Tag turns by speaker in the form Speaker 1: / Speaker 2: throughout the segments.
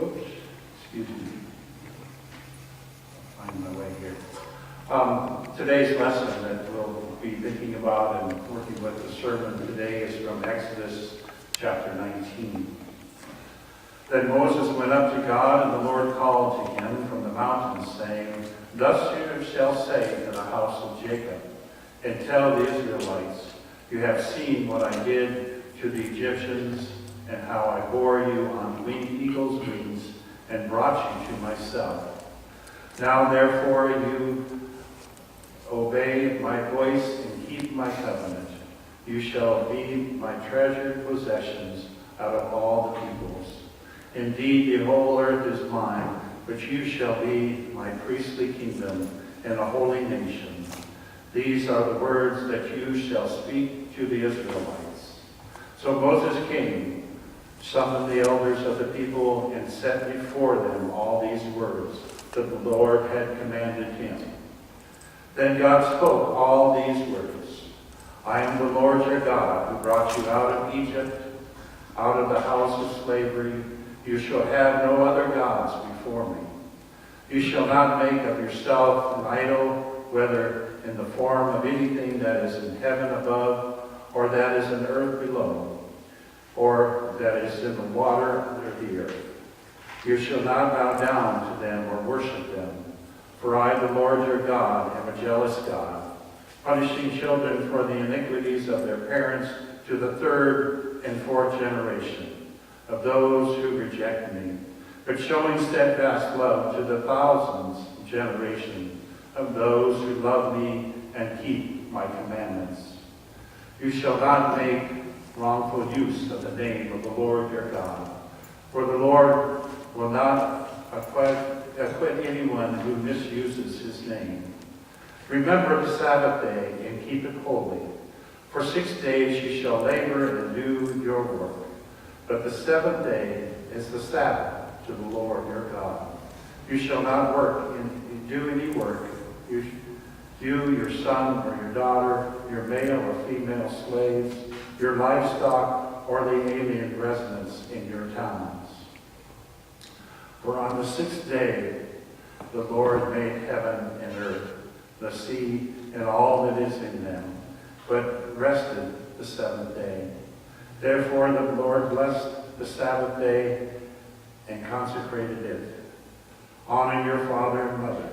Speaker 1: Oops, excuse me. I'll find my way here. Today's lesson that we'll be thinking about and working with the sermon today is from Exodus chapter 19. Then Moses went up to God, and the Lord called to him from the mountain, saying, Thus you shall say to the house of Jacob, and tell the Israelites, You have seen what I did to the Egyptians, and how I bore you on winged eagle's wings, and brought you to myself. Now therefore you obey my voice and keep my covenant. You shall be my treasured possessions out of all the peoples. Indeed, the whole earth is mine, but you shall be my priestly kingdom and a holy nation. These are the words that you shall speak to the Israelites. So Moses came, summoned the elders of the people, and set before them all these words that the Lord had commanded him. Then God spoke all these words. I am the Lord your God, who brought you out of Egypt, out of the house of slavery. You shall have no other gods before me. You shall not make of yourself an idol, whether in the form of anything that is in heaven above, or that is in earth below, or that is in the water under the earth. You shall not bow down to them or worship them. For I, the Lord your God, am a jealous God, punishing children for the iniquities of their parents to the third and fourth generation of those who reject me, but showing steadfast love to the thousandth generation of those who love me and keep my commandments. You shall not make wrongful use of the name of the Lord your God, for the Lord will not acquit anyone who misuses his name. Remember the Sabbath day and keep it holy. For 6 days you shall labor and do your work. But the seventh day is the Sabbath to the Lord your God. You shall not do any work. You, your son or your daughter, your male or female slaves, your livestock, or the alien residents in your towns. For on the sixth day the Lord made heaven and earth, the sea, and all that is in them, but rested the seventh day. Therefore the Lord blessed the Sabbath day and consecrated it. Honor your father and mother,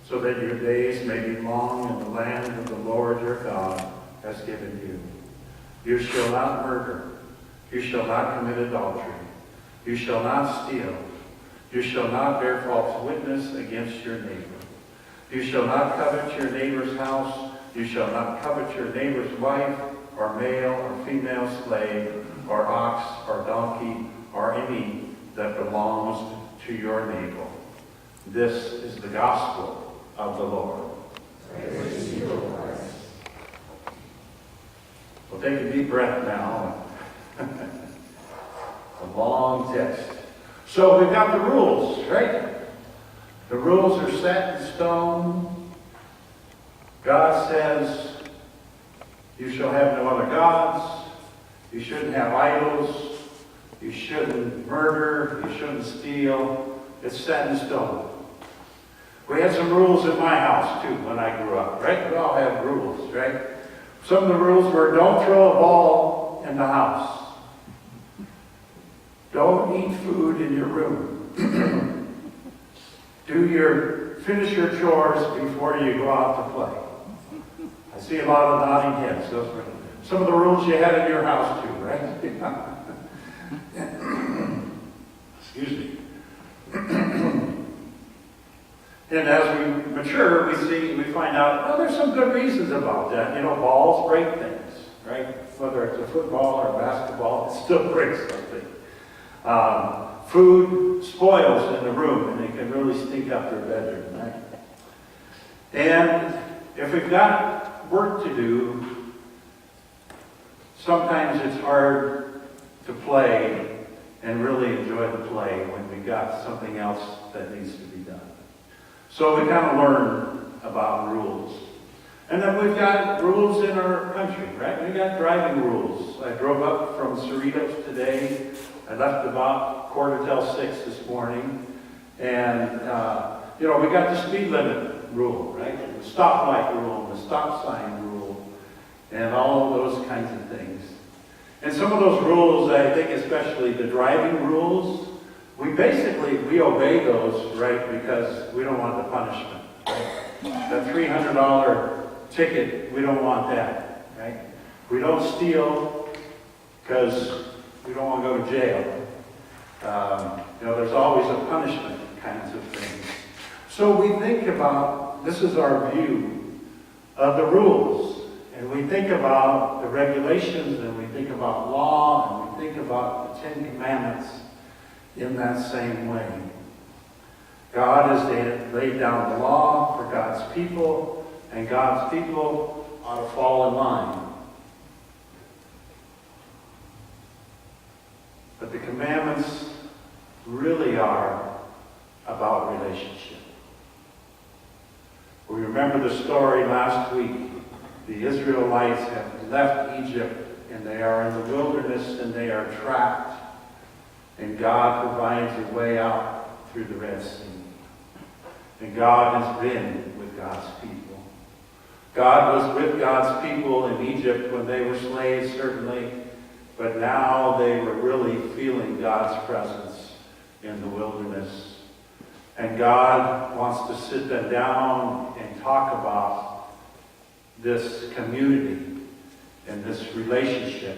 Speaker 1: so that your days may be long in the land of the Lord your God has given you. You shall not murder. You shall not commit adultery. You shall not steal. You shall not bear false witness against your neighbor. You shall not covet your neighbor's house. You shall not covet your neighbor's wife, or male or female slave, or ox, or donkey, or any that belongs to your neighbor. This is the gospel of the Lord.
Speaker 2: Praise to you, Lord.
Speaker 1: We'll take a deep breath now. A long text. So we've got the rules, right? The rules are set in stone. God says, you shall have no other gods. You shouldn't have idols. You shouldn't murder. You shouldn't steal. It's set in stone. We had some rules in my house, too, when I grew up, right? We all have rules, right? Some of the rules were don't throw a ball in the house. Don't eat food in your room. Finish your chores before you go out to play. I see a lot of nodding heads. Those were some of the rules you had in your house too, right? Excuse me. And as we mature, we find out, well, there's some good reasons about that. You know, balls break things, right? Whether it's a football or a basketball, it still breaks something. Food spoils in the room, and it can really stink up your bedroom, right? And if we've got work to do, sometimes it's hard to play and really enjoy the play when we've got something else that needs to be done. So we kind of learn about rules. And then we've got rules in our country, right? We've got driving rules. I drove up from Cerritos today. I left about 5:45 this morning. And, we got the speed limit rule, right? The stoplight rule, the stop sign rule, and all those kinds of things. And some of those rules, I think especially the driving rules, we obey those, right, because we don't want the punishment, right? That $300 ticket, we don't want that, right? We don't steal because we don't want to go to jail. There's always a punishment kinds of things. So we think about, this is our view of the rules. And we think about the regulations, and we think about law, and we think about the Ten Commandments in that same way. God has laid down the law for God's people, and God's people ought to fall in line. But the commandments really are about relationship. We remember the story last week. The Israelites have left Egypt, and they are in the wilderness, and they are trapped. And God provides a way out through the Red Sea. And God has been with God's people. God was with God's people in Egypt when they were slaves, certainly. But now they were really feeling God's presence in the wilderness. And God wants to sit them down and talk about this community and this relationship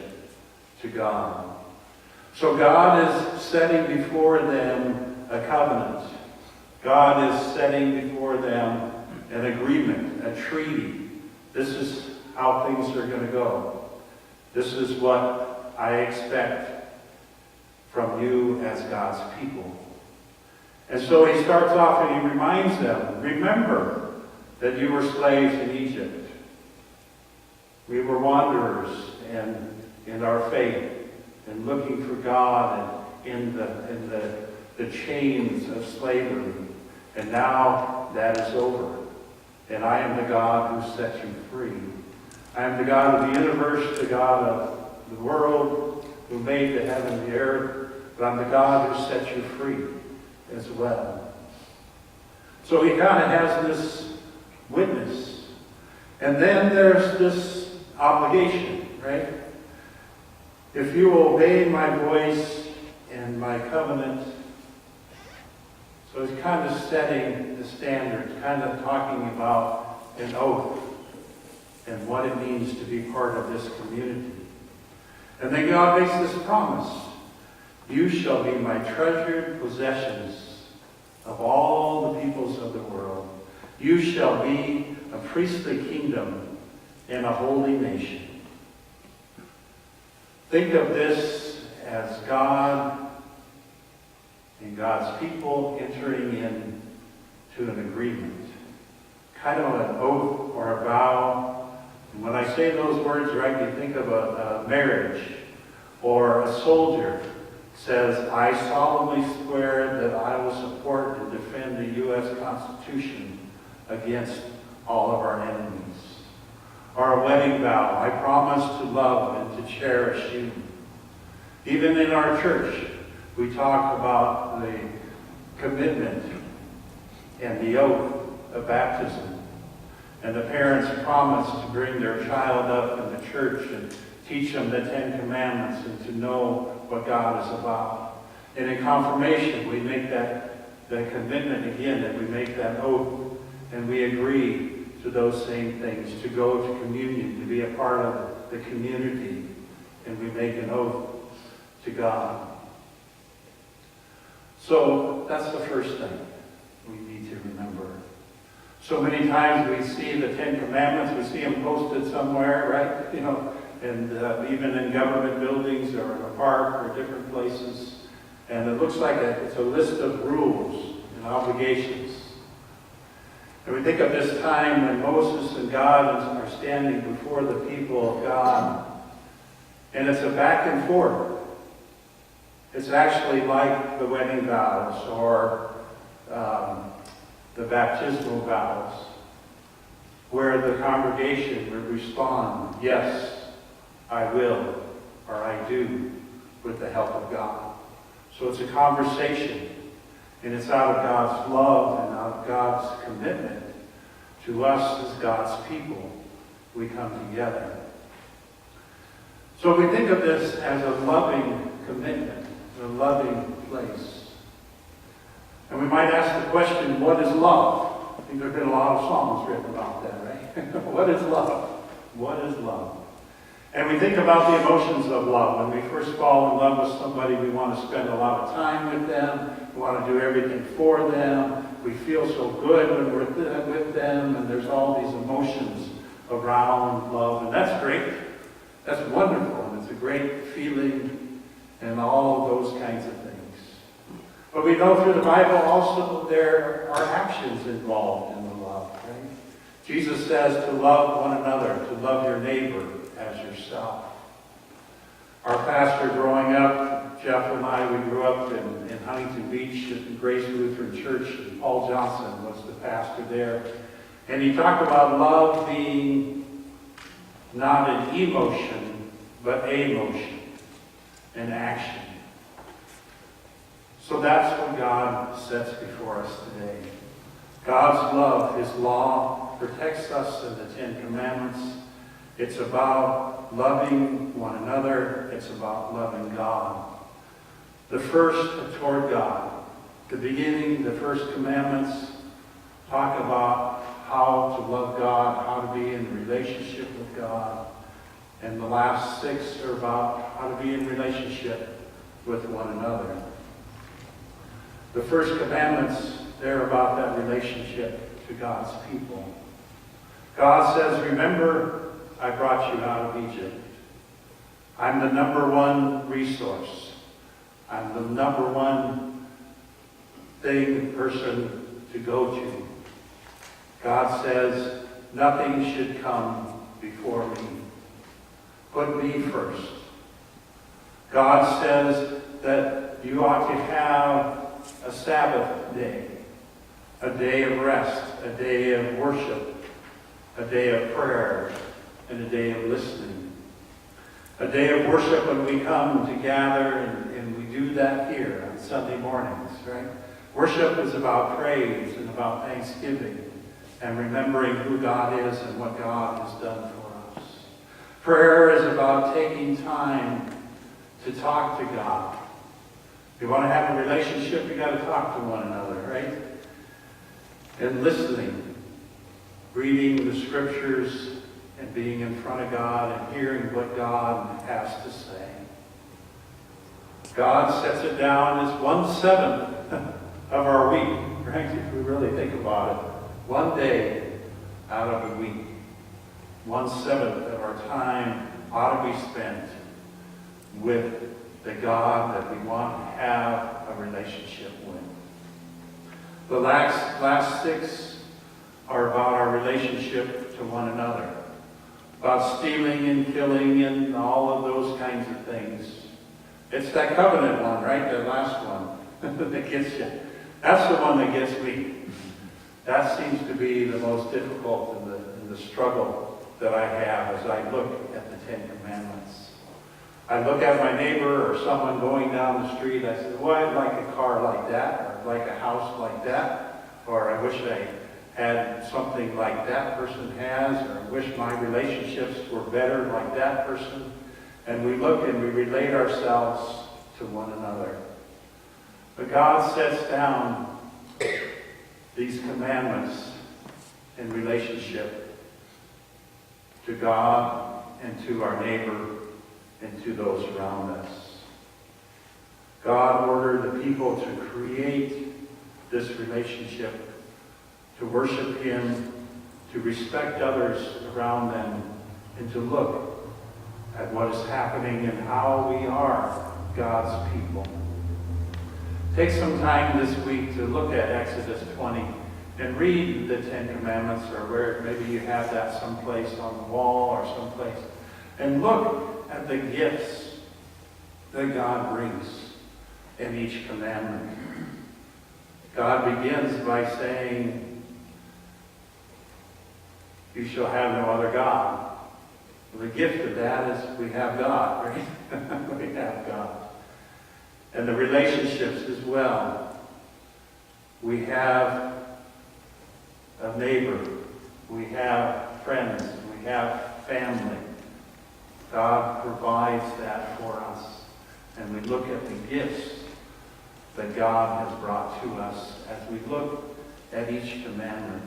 Speaker 1: to God. So God is setting before them a covenant. God is setting before them an agreement, a treaty. This is how things are going to go. This is what I expect from you as God's people. And so he starts off and he reminds them, remember that you were slaves in Egypt. We were wanderers and in our faith and looking for God and in the chains of slavery. And now that is over. And I am the God who set you free. I am the God of the universe, the God of the world, who made the heaven and the earth. But I'm the God who set you free as well. So he kind of has this witness. And then there's this obligation, right? If you obey my voice and my covenant, so it's kind of setting the standards, kind of talking about an oath and what it means to be part of this community. And then God makes this promise. You shall be my treasured possessions of all the peoples of the world. You shall be a priestly kingdom and a holy nation. Think of this as God and God's people entering into an agreement. Kind of an oath or a vow. And when I say those words, right, you think of a marriage, or a soldier says, I solemnly swear that I will support and defend the U.S. Constitution against all of our enemies. Or a wedding vow, I promise to love and to cherish you. Even in our church, we talk about the commitment and the oath of baptism. And the parents promise to bring their child up in the church and teach them the Ten Commandments and to know what God is about. And in confirmation, we make the commitment again, and we make that oath, and we agree to those same things, to go to communion, to be a part of the community, and we make an oath to God. So that's the first thing we need to remember. So many times we see the Ten Commandments, we see them posted somewhere, right? And even in government buildings or in a park or different places. And it looks like it's a list of rules and obligations. And we think of this time when Moses and God are standing before the people of God. And it's a back and forth. It's actually like the wedding vows or the baptismal vows. where the congregation would respond, yes, I will, or I do, with the help of God. So it's a conversation, and it's out of God's love and out of God's commitment to us as God's people. We come together. So we think of this as a loving commitment, a loving place. And we might ask the question, what is love? I think there have been a lot of songs written about that, right? What is love? What is love? And we think about the emotions of love. When we first fall in love with somebody, we want to spend a lot of time with them. We want to do everything for them. We feel so good when we're with them, and there's all these emotions around love. And that's great. That's wonderful, and it's a great feeling, and all of those kinds of things. But we know through the Bible also there are actions involved in the love, right? Jesus says to love one another, to love your neighbor as yourself. Our pastor growing up, Jeff and I, we grew up in Huntington Beach at the Grace Lutheran Church, and Paul Johnson was the pastor there. And he talked about love being not an emotion, but a motion, an action. So that's what God sets before us today. God's love, His law, protects us in the Ten Commandments. It's about loving one another. It's about loving God. The first toward God. The beginning, the first commandments talk about how to love God, how to be in relationship with God. And the last 6 are about how to be in relationship with one another. The first commandments, they're about that relationship to God's people. God says, remember, I brought you out of Egypt. I'm the number one resource. I'm the number one person to go to. God says, nothing should come before me. Put me first. God says that you ought to have a Sabbath day, a day of rest, a day of worship, a day of prayer, and a day of listening. A day of worship when we come to gather, and we do that here on Sunday mornings, right? Worship is about praise and about thanksgiving and remembering who God is and what God has done for us. Prayer is about taking time to talk to God. If you want to have a relationship, you've got to talk to one another, right? And listening, reading the scriptures, and being in front of God and hearing what God has to say. God sets it down as 1/7 of our week, right? If we really think about it. One day out of a week. 1/7 of our time ought to be spent with the God that we want to have a relationship with. The last 6 are about our relationship to one another. About stealing and killing and all of those kinds of things. It's that covenant one, right? The last one that gets you. That's the one that gets me. That seems to be the most difficult in the struggle that I have as I look at the Ten Commandments. I look at my neighbor or someone going down the street, I say, well, I'd like a car like that, or I'd like a house like that, or I wish I had something like that person has, or I wish my relationships were better like that person. And we look and we relate ourselves to one another. But God sets down these commandments in relationship to God and to our neighbor and to those around us. God ordered the people to create this relationship, to worship Him, to respect others around them, and to look at what is happening and how we are God's people. Take some time this week to look at Exodus 20 and read the Ten Commandments, or where maybe you have that someplace on the wall or someplace, and look at the gifts that God brings in each commandment. God begins by saying, You shall have no other God. Well, the gift of that is we have God, right? We have God. And the relationships as well. We have a neighbor. We have friends. We have family. God provides that for us. And we look at the gifts that God has brought to us as we look at each commandment.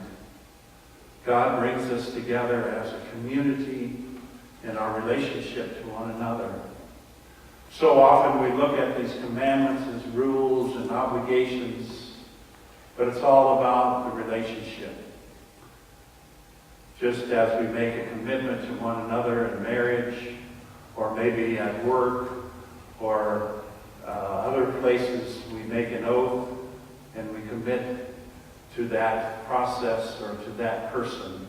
Speaker 1: God brings us together as a community in our relationship to one another. So often we look at these commandments as rules and obligations, but it's all about the relationship. Just as we make a commitment to one another in marriage, or maybe at work, or other places, we make an oath and we commit to that process or to that person.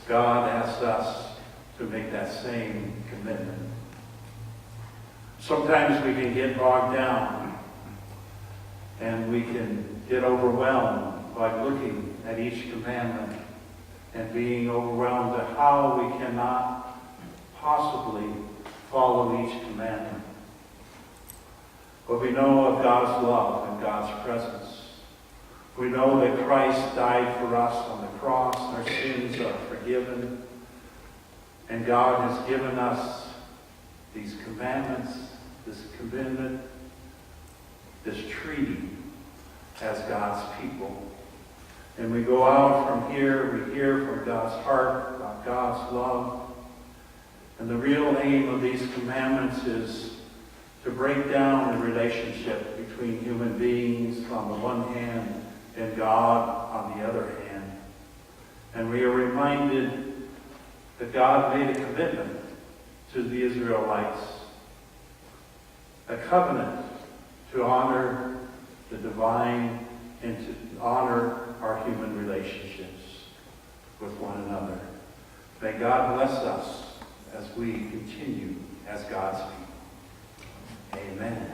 Speaker 1: God asks us to make that same commitment. Sometimes we can get bogged down and we can get overwhelmed by looking at each commandment and being overwhelmed at how we cannot possibly follow each commandment. But we know of God's love and God's presence. We know that Christ died for us on the cross, and our sins are forgiven. And God has given us these commandments, this commitment, this treaty as God's people. And we go out from here, we hear from God's heart about God's love. And the real aim of these commandments is to break down the relationship between human beings on the one hand and God on the other hand. And we are reminded that God made a commitment to the Israelites, a covenant to honor the divine and to honor our human relationships with one another. May God bless us as we continue as God's people. Amen.